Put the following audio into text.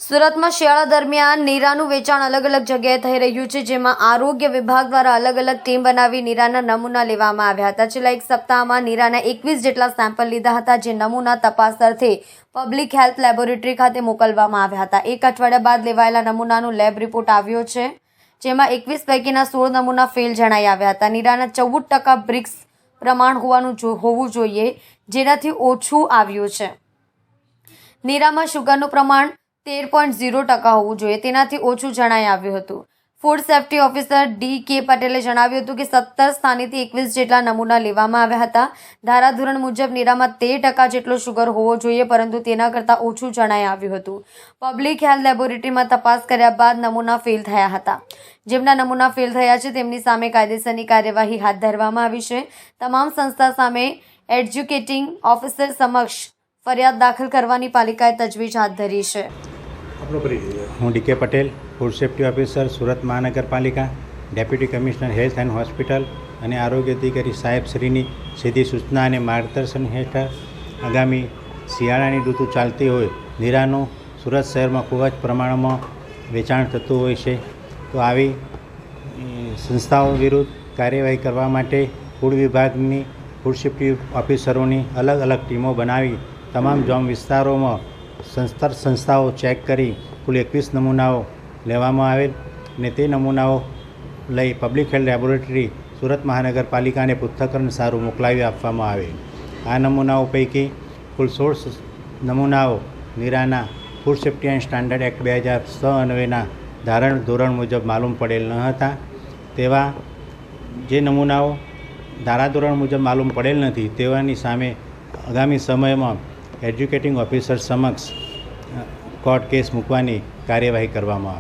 સુરતમાં શિયાળા દરમિયાન નીરાનું વેચાણ અલગ અલગ જગ્યાએ થઈ રહ્યું છે, જેમાં આરોગ્ય વિભાગ દ્વારા અલગ અલગ ટીમ બનાવી નીરાના નમૂના લેવામાં આવ્યા હતા. છેલ્લા એક સપ્તાહમાં નીરાના 21 જેટલા સેમ્પલ લીધા હતા, જે નમૂના તપાસ અર્થે પબ્લિક હેલ્થ લેબોરેટરી ખાતે મોકલવામાં આવ્યા હતા. એક અઠવાડિયા બાદ લેવાયેલા નમૂનાનો લેબ રિપોર્ટ આવ્યો છે, જેમાં 21 પૈકીના 16 નમૂના ફેલ જણાઈ આવ્યા હતા. નીરાના 14% બ્રિક્સ પ્રમાણ હોવું જોઈએ, જેનાથી ઓછું આવ્યું છે. નીરામાં શુગરનું પ્રમાણ 13.0% હોવું જોઈએ, તેનાથી ઓછું જણાઈ આવ્યું હતું. Food safety officer D.K. પટેલે જણાવ્યું હતું કે 17 સ્થાનેથી 21 જેટલા નમૂના લેવામાં આવ્યા હતા. ધારાધોરણ મુજબ નીરામાં 13% જેટલો શુગર હોવો જોઈએ, પરંતુ તેના કરતાં ઓછું જણાઈ આવ્યું હતું. પબ્લિક હેલ્થ લેબોરેટરીમાં તપાસ કર્યા બાદ નમૂના ફેલ થયા હતા. જેમના નમૂના ફેલ થયા છે તેમની સામે કાયદેસરની કાર્યવાહી હાથ ધરવામાં આવી છે. તમામ સંસ્થા સામે એડ્યુકેટિંગ ઓફિસર સમક્ષ ફરિયાદ દાખલ કરવાની પાલિકાએ તજવીજ હાથ ધરી છે. હું D.K. Patel, food safety officer, Surat મહાનગરપાલિકા, deputy commissioner health and hospital અને આરોગ્ય અધિકારી સાહેબશ્રીની સીધી સૂચના અને માર્ગદર્શન હેઠળ આગામી શિયાળાની ઋતુ ચાલતી હોય નીરાનું સુરત શહેરમાં ખૂબ જ પ્રમાણમાં વેચાણ થતું હોય છે. તો આવી સંસ્થાઓ વિરુદ્ધ કાર્યવાહી કરવા માટે ફૂડ વિભાગની ફૂડ સેફ્ટી ઓફિસરોની અલગ અલગ ટીમો બનાવી તમામ ઝોન વિસ્તારોમાં સંસ્થાઓ ચેક કરી કુલ 21 નમૂનાઓ લેવામાં આવેલ અને તે નમૂનાઓ લઈ પબ્લિક હેલ્થ લેબોરેટરી સુરત મહાનગરપાલિકાને પૃથ્થકરણ સારું મોકલાવી આપવામાં આવે. આ નમૂનાઓ પૈકી કુલ 16 નમૂનાઓ નીરાના food safety and standard act 2006 અન્વયના ધોરણ મુજબ માલુમ પડેલ ન હતા. તેવા જે નમૂનાઓ ધારાધોરણ મુજબ માલુમ પડેલ નથી તેવાની સામે આગામી સમયમાં એડ્યુકેટિંગ ઓફિસર સમક્ષ કોર્ટ કેસ મૂકવાની કાર્યવાહી કરવામાં આવે.